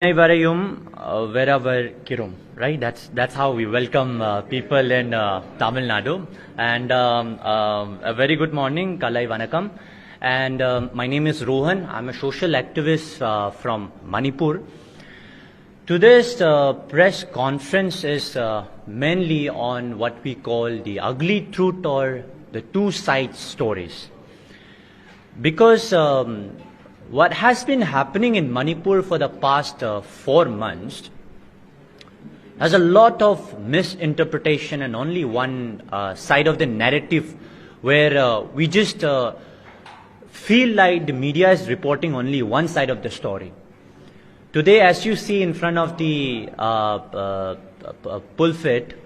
Varayum wherever Kirum, right? That's how we welcome people in Tamil Nadu. And a very good morning, Kalai Vanakam. And my name is Rohan. I'm a social activist from Manipur. Today's press conference is mainly on what we call the ugly truth or the two-side stories. Because what has been happening in Manipur for the past 4 months has a lot of misinterpretation and only one side of the narrative where we just feel like the media is reporting only one side of the story. Today, as you see in front of the pulpit,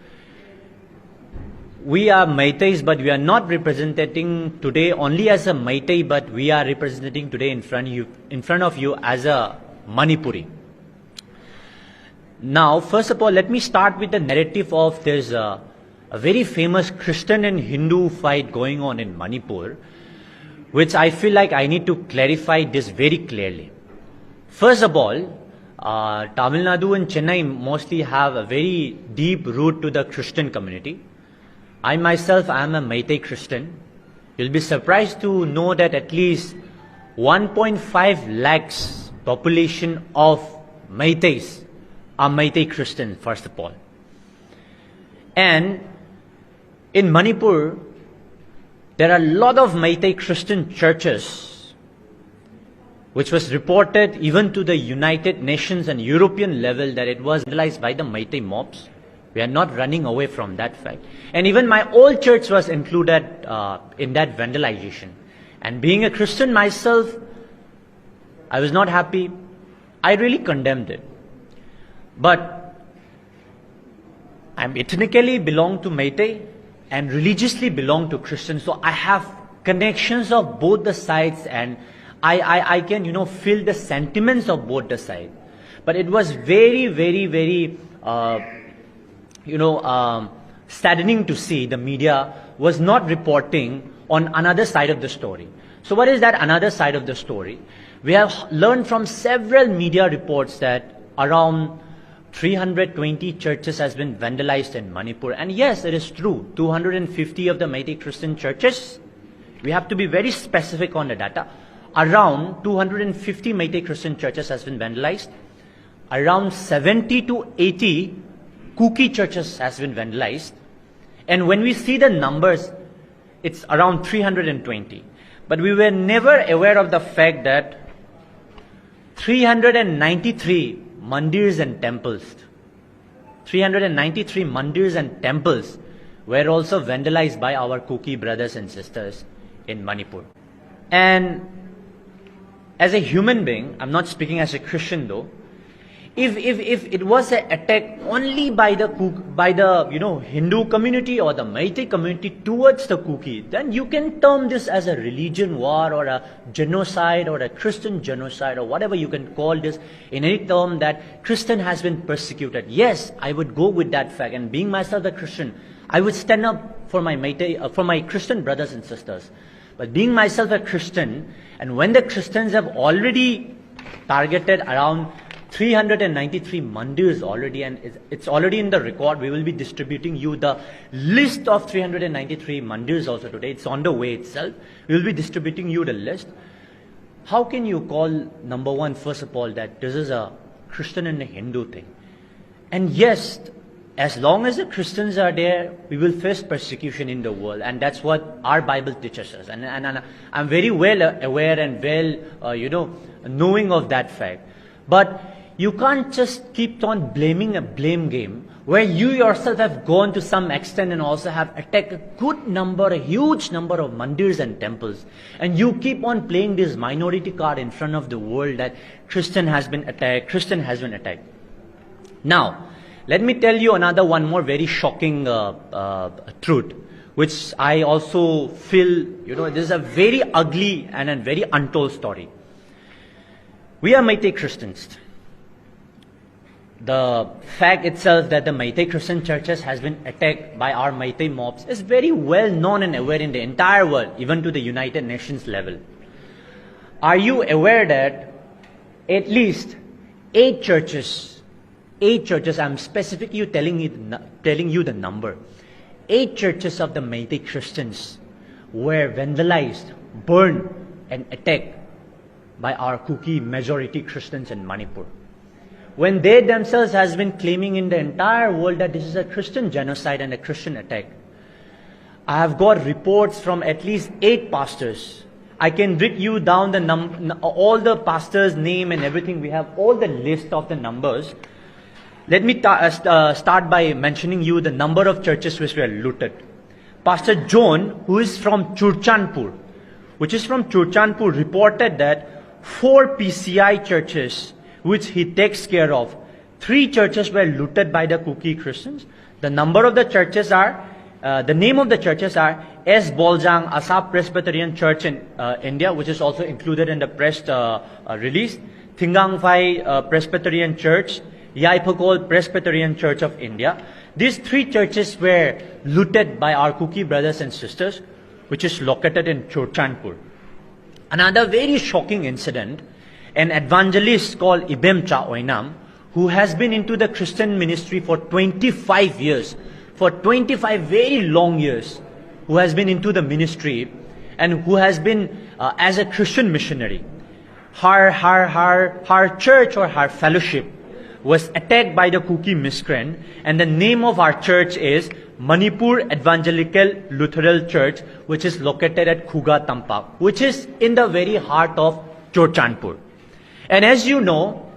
we are meiteis, but we are not representing today only as a meitei, but we are representing today in front of you as a Manipuri. Now, first of all, let me start with the narrative of this a very famous Christian and Hindu fight going on in Manipur, which I feel like I need to clarify this very clearly. First of all, Tamil Nadu and Chennai mostly have a very deep root to the Christian community. I myself am a meitei Christian. You'll be surprised to know that at least 1.5 lakhs population of meiteis are meitei Christians, first of all. And in Manipur, there are a lot of meitei Christian churches, which was reported even to the United Nations and European level that it was vandalized by the meitei mobs. We are not running away from that fact. And even my old church was included in that vandalization. And being a Christian myself, I was not happy. I really condemned it. But I ethnically belong to meitei and religiously belong to Christian. So I have connections of both the sides, and I can, feel the sentiments of both the sides. But it was very, very, very saddening to see the media was not reporting on another side of the story. So what is that another side of the story? We have learned from several media reports that around 320 churches has been vandalized in Manipur. And yes, it is true. 250 of the meitei Christian churches, we have to be very specific on the data. Around 250 meitei Christian churches has been vandalized. Around 70 to 80 Kuki churches has been vandalized. And when we see the numbers, it's around 320. But we were never aware of the fact that 393 mandirs and temples, 393 mandirs and temples were also vandalized by our Kuki brothers and sisters in Manipur. And as a human being, I'm not speaking as a Christian though, if it was an attack only by the Hindu community or the meitei community towards the Kuki, then you can term this as a religion war or a genocide or a Christian genocide or whatever you can call this, in any term that Christian has been persecuted. Yes, I would go with that fact, and being myself a Christian, I would stand up for my meitei, for my Christian brothers and sisters. But being myself a Christian, and when the Christians have already targeted around 393 mandirs already, and it's already in the record. We will be distributing you the list of 393 mandirs also today. It's on the way itself. We will be distributing you the list. How can you call, number one, first of all, that this is a Christian and a Hindu thing? And yes, as long as the Christians are there, we will face persecution in the world, and that's what our Bible teaches us. And I'm very well aware and well, knowing of that fact. But you can't just keep on blaming a blame game where you yourself have gone to some extent and also have attacked a huge number of mandirs and temples. And you keep on playing this minority card in front of the world that Christian has been attacked. Now, let me tell you one more very shocking truth, which I also feel, this is a very ugly and a very untold story. We are meitei Christians. The fact itself that the meitei Christian churches has been attacked by our meitei mobs is very well known and aware in the entire world, even to the United Nations level. Are you aware that at least 8 churches, I'm specifically telling you the number. 8 churches of the Meitei Christians were vandalized, burned and attacked by our Kuki majority Christians in Manipur. When they themselves has been claiming in the entire world that this is a Christian genocide and a Christian attack. I have got reports from at least 8 pastors. I can read you down all the pastors' name and everything. We have all the list of the numbers. Let me start by mentioning you the number of churches which were looted. Pastor John, who is from Churachandpur, reported that 4 PCI churches which he takes care of, 3 churches were looted by the Kuki Christians. The number of the churches are, the name of the churches are S. Boljang Asap Presbyterian Church in India, which is also included in the press release, Thingangphai Presbyterian Church, Yaipakol Presbyterian Church of India. These 3 churches were looted by our Kuki brothers and sisters, which is located in Churachandpur. Another very shocking incident, an evangelist called Ibem Cha Oinam, who has been into the Christian ministry for 25 years, for 25 very long years, who has been into the ministry and who has been as a Christian missionary. Her church or her fellowship was attacked by the Kuki miscreant, and the name of our church is Manipur Evangelical Lutheran Church, which is located at Khuga Tampak, which is in the very heart of Churachandpur. And as you know,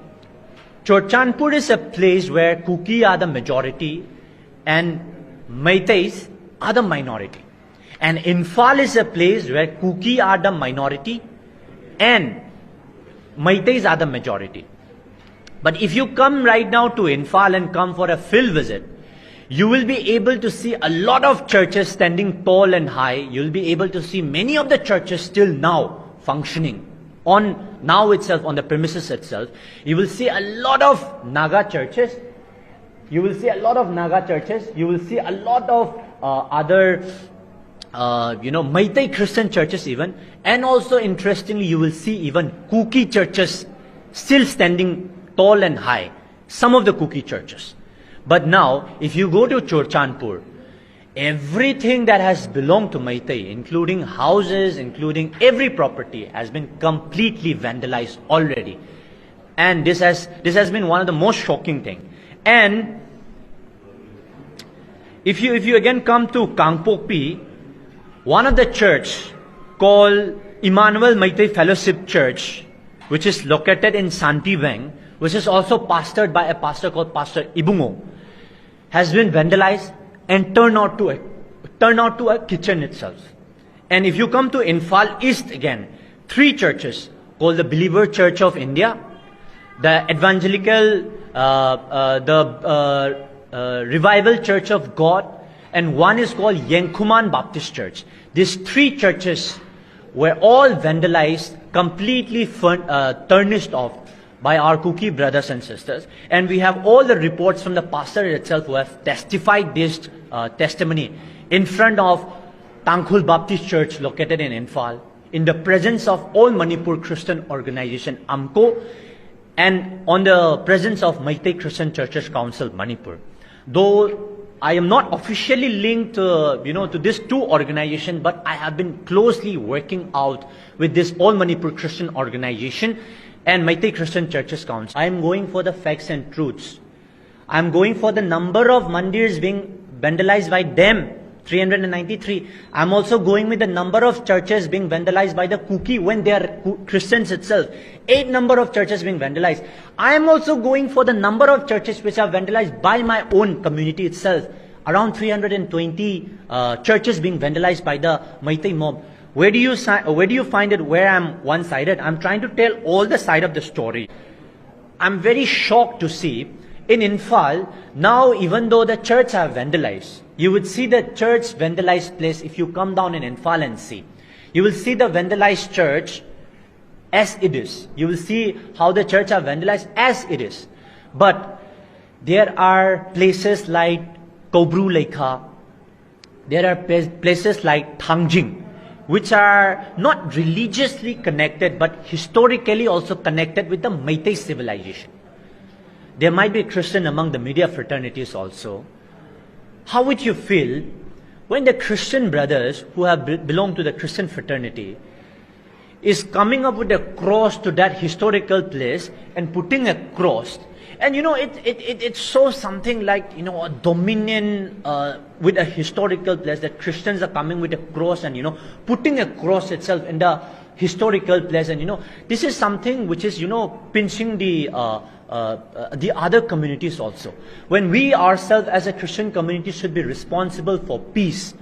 Churachandpur is a place where Kuki are the majority and Meiteis are the minority. And Infal is a place where Kuki are the minority and Meiteis are the majority. But if you come right now to Infal and come for a field visit, you will be able to see a lot of churches standing tall and high. You'll be able to see many of the churches still now functioning on the premises itself. You will see a lot of Naga churches. You will see a lot of other Meitei Christian churches even. And also interestingly, you will see even Kuki churches still standing tall and high. Some of the Kuki churches. But now, if you go to Churachandpur, everything that has belonged to Meitei, including houses, including every property, has been completely vandalized already. And this has been one of the most shocking things. And if you again come to Kangpokpi, one of the church called Emmanuel Meitei Fellowship Church, which is located in Santiveng, which is also pastored by a pastor called Pastor Ibungo, has been vandalized and turned out to a kitchen itself. And if you come to Infal East again, 3 churches called the Believer Church of India, the Evangelical, Revival Church of God, and one is called Yankuman Baptist Church. These 3 churches were all vandalized, completely tarnished off by our Kuki brothers and sisters. And we have all the reports from the pastor itself who have testified this testimony in front of Tangkhul Baptist Church located in Infal, in the presence of all Manipur Christian organization AMCO, and on the presence of Meitei Christian Churches Council Manipur. Though I am not officially linked to these 2 organizations, but I have been closely working out with this all Manipur Christian organization and Meitei Christian Churches Council. I am going for the facts and truths. I am going for the number of mandirs being vandalized by them, 393. I am also going with the number of churches being vandalized by the Kuki when they are Christians itself. 8 number of churches being vandalized. I am also going for the number of churches which are vandalized by my own community itself. Around 320 churches being vandalized by the Meitei mob. Where do you find it where I'm one-sided? I'm trying to tell all the side of the story. I'm very shocked to see in Infal, now even though the church are vandalized, you would see the church vandalized place if you come down in Infal and see. You will see the vandalized church as it is. You will see how the church are vandalized as it is. But there are places like Kobru Lekha, there are places like Thangjing, which are not religiously connected but historically also connected with the Meitei civilization. There might be Christian among the media fraternities also. How would you feel when the Christian brothers who have belonged to the Christian fraternity is coming up with a cross to that historical place and putting a cross? And it shows something like, a dominion with a historical place, that Christians are coming with a cross and, putting a cross itself in the historical place. And, this is something which is, pinching the other communities also. When we ourselves as a Christian community should be responsible for peace,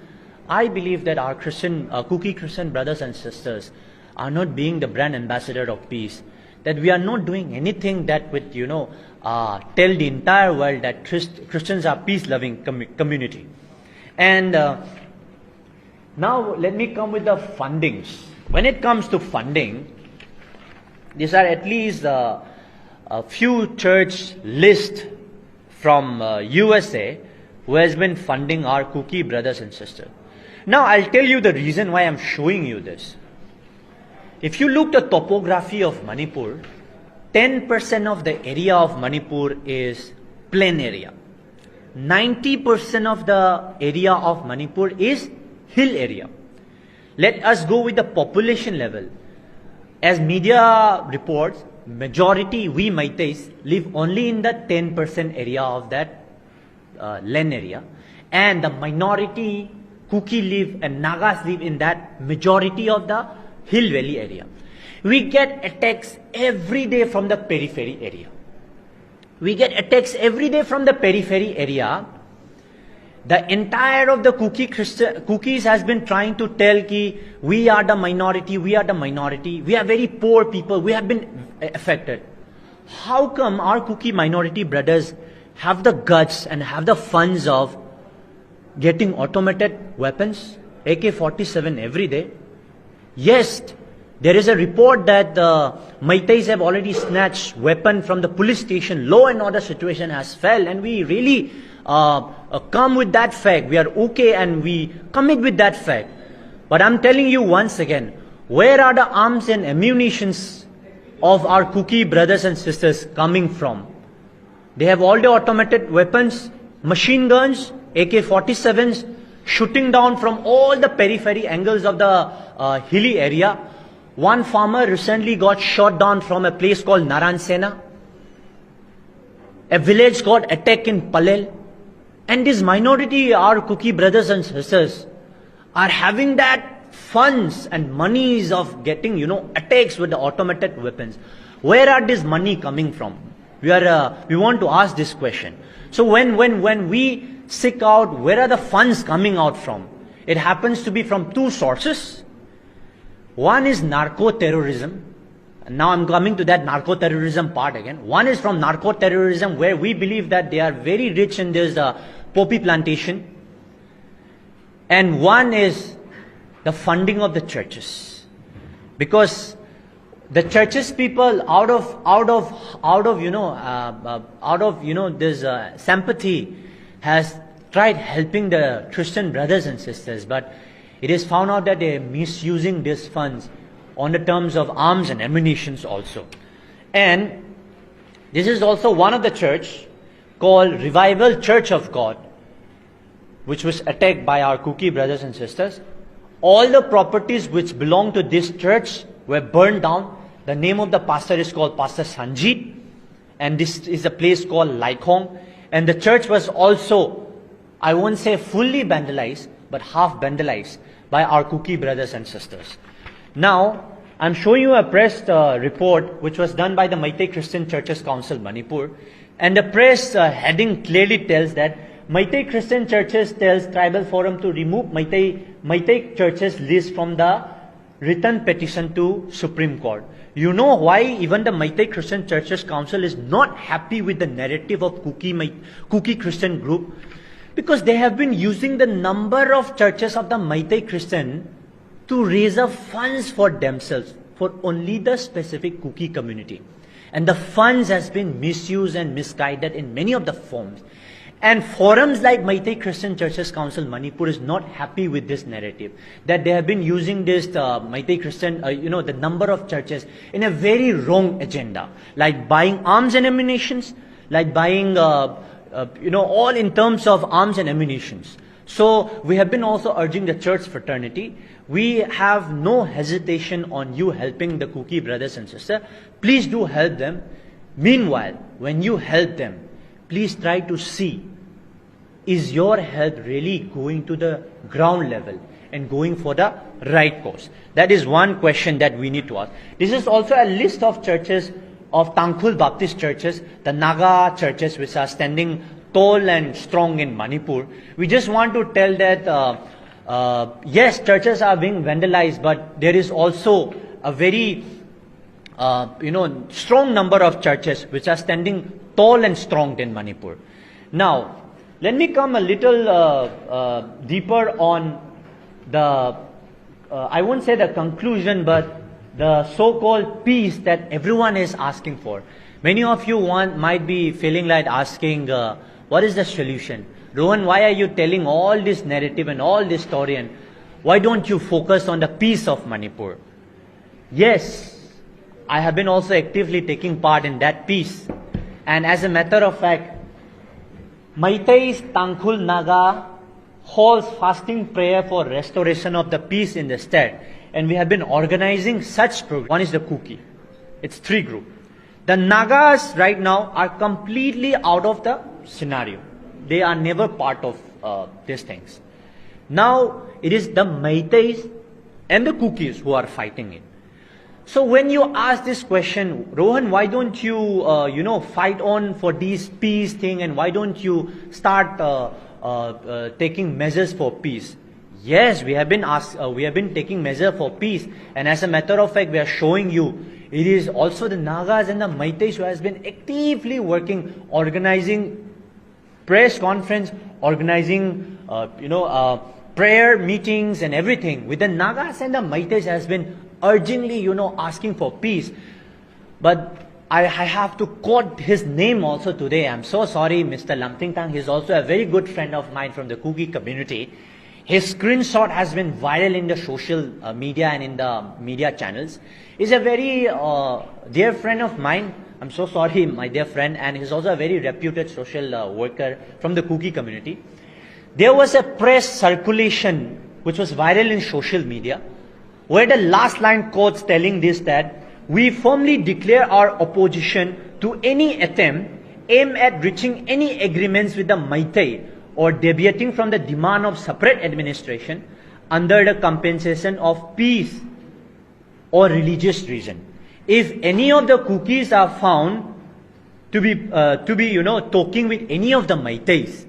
I believe that our Kuki Christian brothers and sisters are not being the brand ambassador of peace. That we are not doing anything that would, tell the entire world that Christians are peace-loving community. And now let me come with the fundings. When it comes to funding, these are at least a few church lists from USA who has been funding our Kuki brothers and sisters. Now I'll tell you the reason why I'm showing you this. If you look at the topography of Manipur, 10% of the area of Manipur is plain area. 90% of the area of Manipur is hill area. Let us go with the population level. As media reports, majority, we meiteis, live only in the 10% area of that land area. And the minority, Kuki live and Nagas live in that majority of the hill valley area. We get attacks every day from the periphery area. We get attacks every day from the periphery area. The entire of the Kukis has been trying to tell ki we are the minority, we are the minority, we are very poor people, we have been affected. How come our Kuki minority brothers have the guts and have the funds of getting automated weapons, AK-47 every day? Yes, there is a report that the meiteis have already snatched weapon from the police station. Law and order situation has fell, and we really come with that fact. We are okay and we commit with that fact. But I'm telling you once again, where are the arms and ammunitions of our Kuki brothers and sisters coming from? They have all the automated weapons, machine guns, AK-47s, shooting down from all the periphery angles of the hilly area. One farmer recently got shot down from a place called Naransena. A village got attacked in Palel. And this minority, our Kuki brothers and sisters, are having that funds and monies of getting, attacks with the automated weapons. Where are this money coming from? We want to ask this question. So when we seek out where are the funds coming out from, it happens to be from two sources. One is narco-terrorism. Now I'm coming to that narco-terrorism part again. One is from narco-terrorism, where we believe that they are very rich in this poppy plantation. And one is the funding of the churches. Because the churches people out of this sympathy has tried helping the Christian brothers and sisters, but it is found out that they are misusing these funds on the terms of arms and ammunitions also. And this is also one of the church called Revival Church of God, which was attacked by our Kuki brothers and sisters. All the properties which belong to this church were burned down. The name of the pastor is called Pastor Sanjit, and this is a place called Laikhong. And the church was also, I won't say fully vandalized, but half vandalized by our Kuki brothers and sisters. Now, I'm showing you a press report which was done by the Meitei Christian Churches Council, Manipur. And the press heading clearly tells that Meitei Christian Churches tells Tribal Forum to remove Meitei churches list from the written petition to Supreme Court. You know why even the Meitei Christian Churches Council is not happy with the narrative of Kuki Christian group? Because they have been using the number of churches of the Meitei Christian to raise up funds for themselves, for only the specific Kuki community. And the funds has been misused and misguided in many of the forms. And forums like Meitei Christian Churches Council Manipur is not happy with this narrative, that they have been using this Meitei Christian, the number of churches in a very wrong agenda, like buying arms and ammunitions, like buying, all in terms of arms and ammunitions. So we have been also urging the church fraternity. We have no hesitation on you helping the Kuki brothers and sisters. Please do help them. Meanwhile, when you help them, please try to see, is your help really going to the ground level and going for the right cause? That is one question that we need to ask. This is also a list of churches, of Tangkhul Baptist churches, the Naga churches which are standing tall and strong in Manipur. We just want to tell that, yes, churches are being vandalized, but there is also a very, strong number of churches which are standing tall and strong in Manipur. Now, let me come a little deeper on the, I won't say the conclusion, but the so-called peace that everyone is asking for. Many of you might be feeling like asking, what is the solution? Rohan, why are you telling all this narrative and all this story, and why don't you focus on the peace of Manipur? Yes, I have been also actively taking part in that peace. And as a matter of fact, Meitei's Tangkhul Naga holds fasting prayer for restoration of the peace in the state. And we have been organizing such programs. One is the Kuki. It's 3 groups. The Nagas right now are completely out of the scenario. They are never part of these things. Now it is the Meiteis and the Kukis who are fighting it. So when you ask this question, Rohan, why don't you, fight on for this peace thing, and why don't you start taking measures for peace? Yes, we have been taking measures for peace, and as a matter of fact, we are showing you. It is also the Nagas and the Meiteis who has been actively working, organizing press conference, organizing, prayer meetings and everything. With the Nagas and the Meiteis has been urgently, asking for peace. But I have to quote his name also today. I'm so sorry, Mr. Lamtingtang. He's also a very good friend of mine from the Kuki community. His screenshot has been viral in the social media and in the media channels. He's a very dear friend of mine. I'm so sorry, my dear friend. And he's also a very reputed social worker from the Kuki community. There was a press circulation which was viral in social media, where the last line quotes telling this, that we firmly declare our opposition to any attempt aimed at reaching any agreements with the Meitei or deviating from the demand of separate administration under the compensation of peace or religious reason. If any of the Kukis are found to be talking with any of the Meiteis,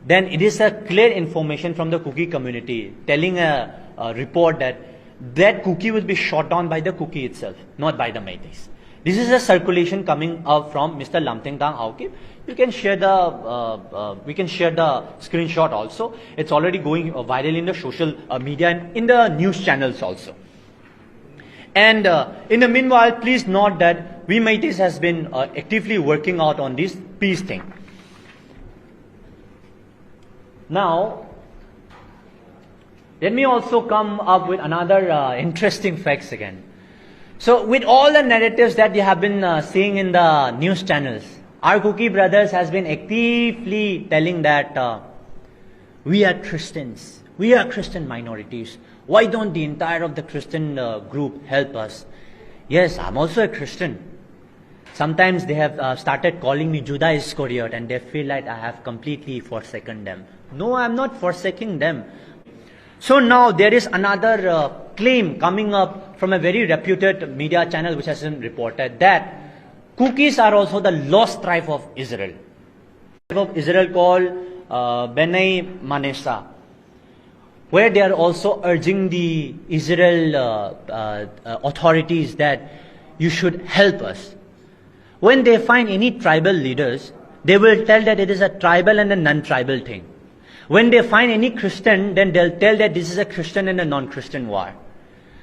then it is a clear information from the Kuki community telling a report that Kuki will be shot down by the Kuki itself, not by the Meiteis. This is a circulation coming up from Mr. Lamtingtang Aukip. We can share the screenshot also. It's already going viral in the social media and in the news channels also. And in the meanwhile, please note that we Meiteis has been actively working out on this peace thing. Now, let me also come up with another interesting facts again. So with all the narratives that you have been seeing in the news channels, our Kuki brothers has been actively telling that we are Christians, we are Christian minorities. Why don't the entire of the Christian group help us? Yes, I'm also a Christian. Sometimes they have started calling me Judas Iscariot, and they feel like I have completely forsaken them. No, I'm not forsaking them. So now there is another claim coming up from a very reputed media channel which has been reported that Kukis are also the lost tribe of Israel. Of Israel called Bnei Manesa, where they are also urging the Israel authorities that you should help us. When they find any tribal leaders, they will tell that it is a tribal and a non-tribal thing. When they find any Christian, then they'll tell that this is a Christian and a non-Christian war.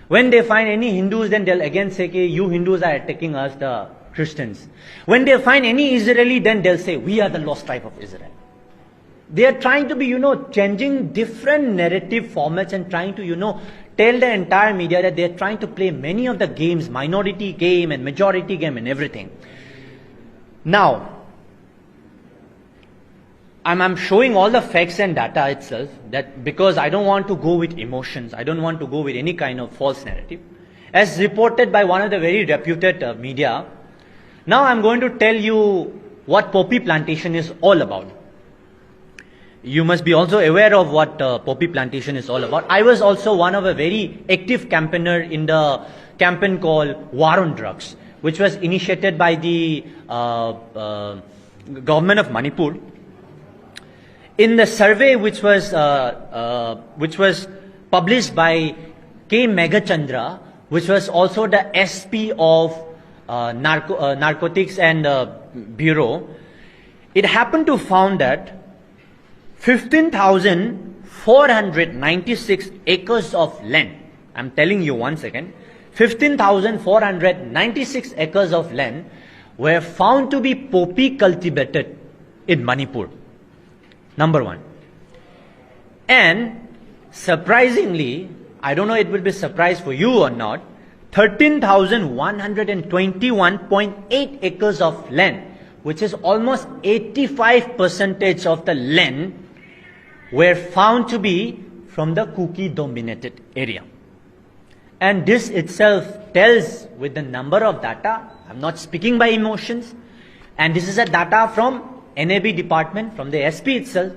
When they find any Hindus, then they'll again say, you Hindus are attacking us, the Christians. When they find any Israeli, then they'll say, we are the lost tribe of Israel. They are trying to be, changing different narrative formats and trying to, tell the entire media that they're trying to play many of the games, minority game and majority game and everything. Now, I'm showing all the facts and data itself, that because I don't want to go with emotions, I don't want to go with any kind of false narrative. As reported by one of the very reputed media, now I'm going to tell you what poppy plantation is all about. You must be also aware of what poppy plantation is all about. I was also one of a very active campaigner in the campaign called War on Drugs, which was initiated by the government of Manipur. In the survey which was published by K. Megachandra, which was also the SP of Narcotics and Bureau, it happened to found that 15,496 acres of land, I'm telling you once again, 15,496 acres of land were found to be poppy cultivated in Manipur. Number one. And surprisingly, I don't know it will be a surprise for you or not, 13,121.8 acres of land, which is almost 85% of the land, were found to be from the Kuki dominated area. And this itself tells with the number of data, I'm not speaking by emotions, and this is a data from NAB department, from the SP itself,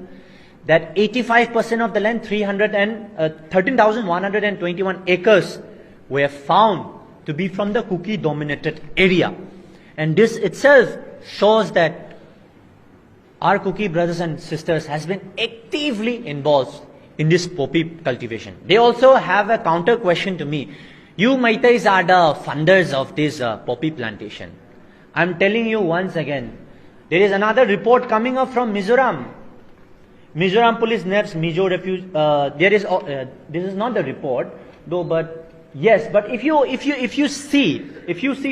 that 85% of the land, 13,121 acres, were found to be from the Kuki dominated area. And this itself shows that our Kuki brothers and sisters has been actively involved in this poppy cultivation. They also have a counter question to me. You meiteis are the funders of this poppy plantation. I'm telling you once again, there is another report coming up from Mizoram. Mizoram police names Mizo refuge. This is not the report, though. But yes, but if you see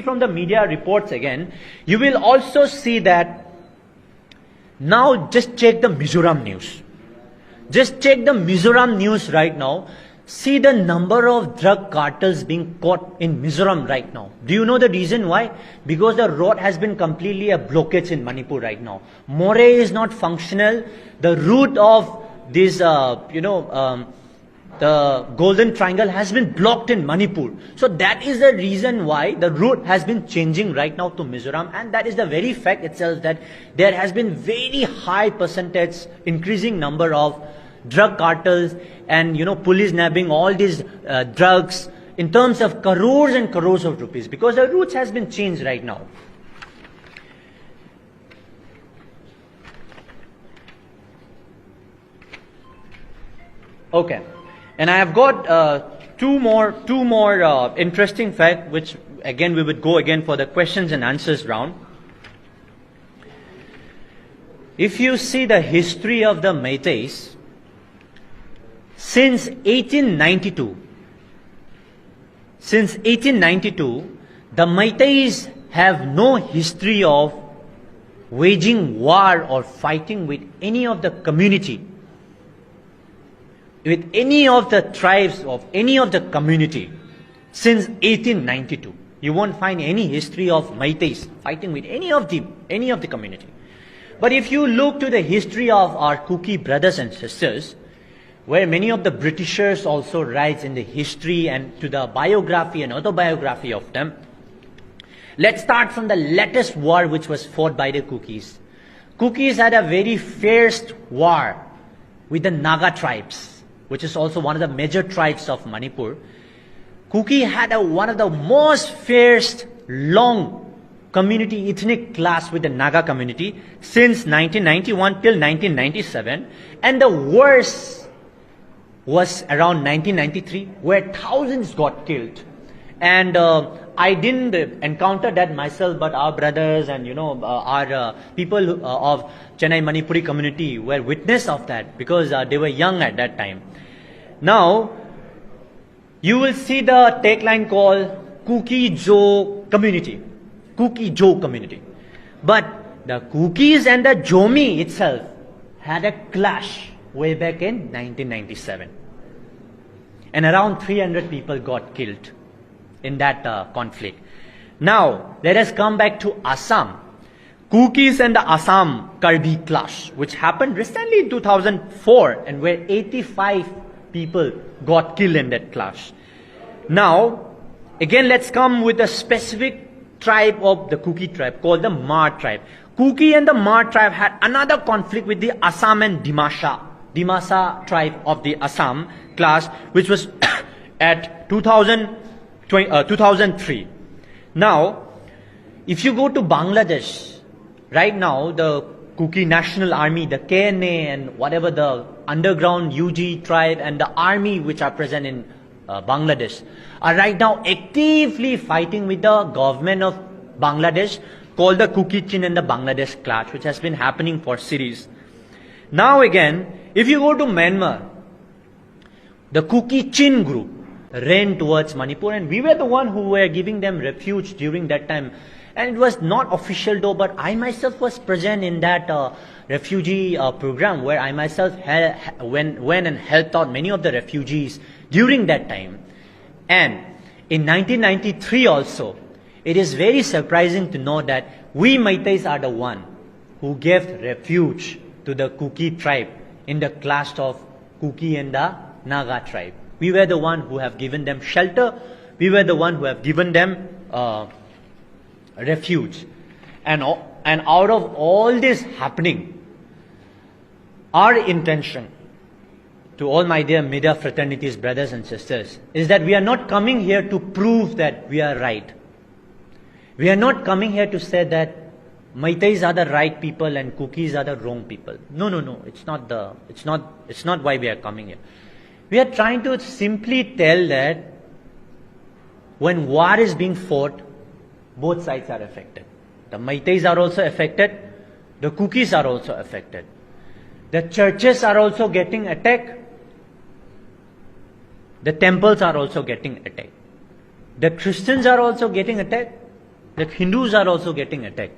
from the media reports again, you will also see that. Now just check the Mizoram news. Just check the Mizoram news right now. See the number of drug cartels being caught in Mizoram right now. Do you know the reason why? Because the road has been completely a blockage in Manipur right now. Moray is not functional. The route of this, the Golden Triangle has been blocked in Manipur. So that is the reason why the route has been changing right now to Mizoram. And that is the very fact itself that there has been very high percentage, increasing number of drug cartels and police nabbing all these drugs in terms of crores and crores of rupees, because the routes has been changed right now. Okay, and I have got two more interesting facts, which again we would go again for the questions and answers round. If you see the history of the meiteis, since 1892, the meiteis have no history of waging war or fighting with any of the community, with any of the tribes of any of the community since 1892. You won't find any history of meiteis fighting with any of the community. But if you look to the history of our Kuki brothers and sisters, where many of the Britishers also write in the history and to the biography and autobiography of them. Let's start from the latest war which was fought by the Kukis. Kukis had a very fierce war with the Naga tribes, which is also one of the major tribes of Manipur. Kuki had one of the most fierce, long community ethnic clash with the Naga community since 1991 till 1997, and the worst was around 1993, where thousands got killed. And I didn't encounter that myself, but our brothers and our people of Chennai Manipuri community were witness of that, because they were young at that time. Now you will see the tagline called Kuki Jo community. Kuki Jo community. But the Kukis and the Jomi itself had a clash way back in 1997. And around 300 people got killed in that conflict. Now, let us come back to Assam. Kukis and the Assam Karbi clash, which happened recently in 2004 and where 85 people got killed in that clash. Now, again, let's come with a specific tribe of the Kuki tribe called the Ma tribe. Kuki and the Ma tribe had another conflict with the Assam and Dimasa tribe of the Assam clash, which was at 2003. Now, if you go to Bangladesh, right now, the Kuki National Army, the KNA and whatever the underground UG tribe and the army which are present in Bangladesh are right now actively fighting with the government of Bangladesh called the Kuki Chin and the Bangladesh clash, which has been happening for series. Now again, if you go to Myanmar, the Kuki Chin group ran towards Manipur and we were the one who were giving them refuge during that time. And it was not official though, but I myself was present in that refugee program where I myself went and helped out many of the refugees during that time. And in 1993 also, it is very surprising to know that we meiteis are the one who gave refuge to the Kuki tribe in the clash of Kuki and the Naga tribe. We were the one who have given them shelter. We were the one who have given them refuge. And out of all this happening, our intention to all my dear media fraternities, brothers and sisters, is that we are not coming here to prove that we are right. We are not coming here to say that meiteis are the right people and Kukis are the wrong people. No. It's not why we are coming here. We are trying to simply tell that when war is being fought, both sides are affected. The meiteis are also affected. The Kukis are also affected. The churches are also getting attacked. The temples are also getting attacked. The Christians are also getting attacked. The Hindus are also getting attacked.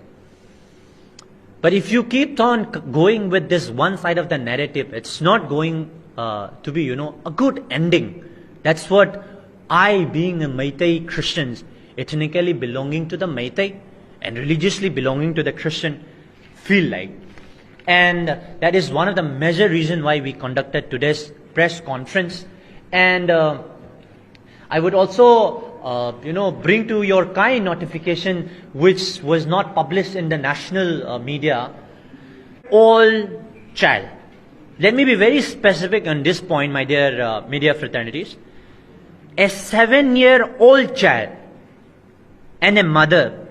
But if you keep on going with this one side of the narrative, it's not going to be, a good ending. That's what I, being a Meitei Christians, ethnically belonging to the Meitei and religiously belonging to the Christian, feel like. And that is one of the major reasons why we conducted today's press conference. And I would also, bring to your kind notification, which was not published in the national media, all child. Let me be very specific on this point, my dear media fraternities. A 7-year-old child and a mother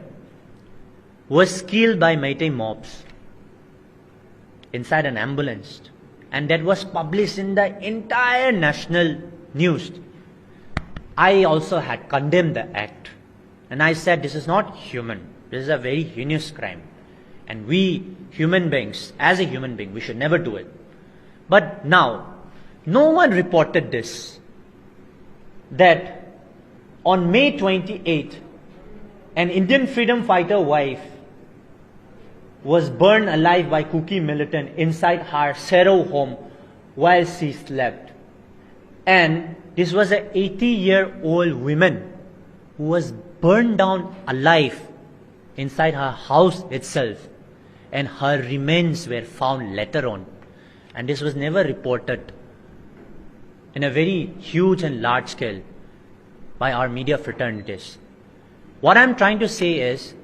was killed by Meitei mobs inside an ambulance, and that was published in the entire national news. I also had condemned the act, and I said this is not human. This is a very heinous crime, and we human beings, as a human being, we should never do it. But now, no one reported this, that on May 28th, an Indian freedom fighter wife was burned alive by Kuki militant inside her Sero home while she slept. And this was an 80-year-old woman who was burned down alive inside her house itself, and her remains were found later on. And this was never reported in a very huge and large scale by our media fraternities. What I'm trying to say is,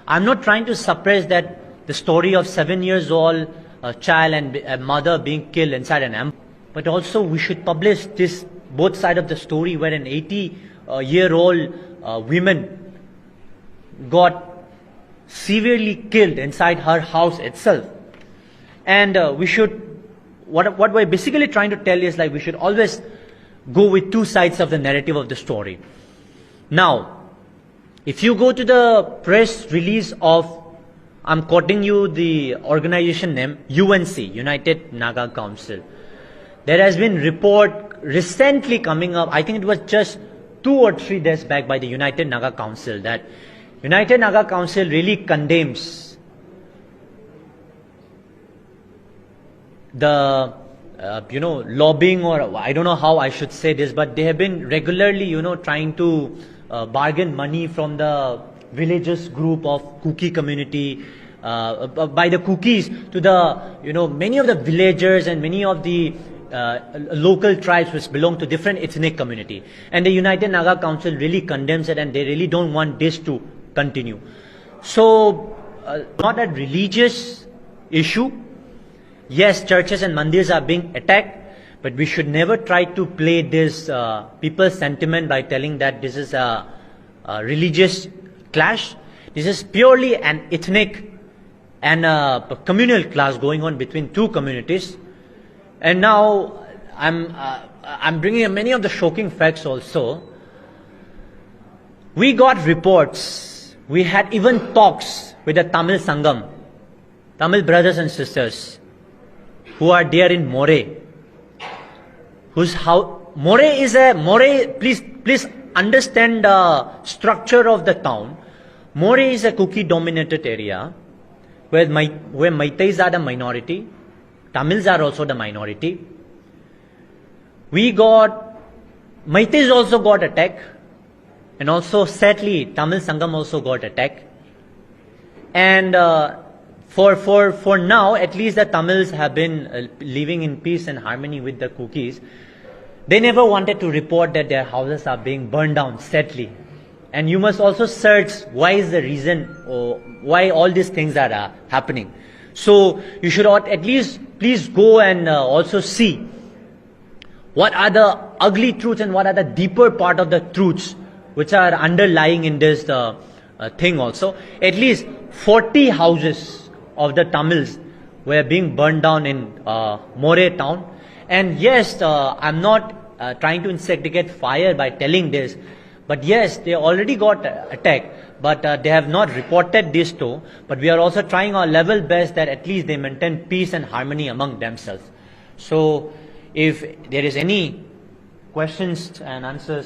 I'm not trying to suppress that the story of 7-year-old child and a mother being killed inside an ambulance, but also we should publish this both sides of the story where an 80-year-old woman got severely killed inside her house itself. And we should, what we're basically trying to tell is, like, we should always go with two sides of the narrative of the story. Now, if you go to the press release of, I'm quoting you the organization name, UNC, United Naga Council. There has been report recently coming up, I think it was just 2 or 3 days back, by the United Naga Council, that United Naga Council really condemns the lobbying, or I don't know how I should say this, but they have been regularly, trying to bargain money from the villages group of Kuki community, by the Kukis to the, many of the villagers and many of the local tribes which belong to different ethnic community. And the United Naga Council really condemns it, and they really don't want this to continue. So, not a religious issue. Yes, churches and mandirs are being attacked, but we should never try to play this people's sentiment by telling that this is a religious clash. This is purely an ethnic and a communal clash going on between two communities. And now I'm bringing in many of the shocking facts also. We got reports. We had even talks with the Tamil Sangam, Tamil brothers and sisters who are there in More. Please understand the structure of the town. More is a Kuki dominated area where Meiteis are the minority. Tamils are also the minority. Meiteis also got attacked, and also sadly Tamil Sangam also got attacked. And for now, at least the Tamils have been living in peace and harmony with the Kukis. They never wanted to report that their houses are being burned down, sadly. And you must also search why is the reason, or why all these things are happening. So you should at least please go and also see what are the ugly truths and what are the deeper part of the truths which are underlying in this thing also. At least 40 houses of the Tamils were being burned down in More town. And yes, I'm not trying to instigate fire by telling this, but yes, they already got attacked, but they have not reported this too. But we are also trying our level best that at least they maintain peace and harmony among themselves. So if there is any questions and answers.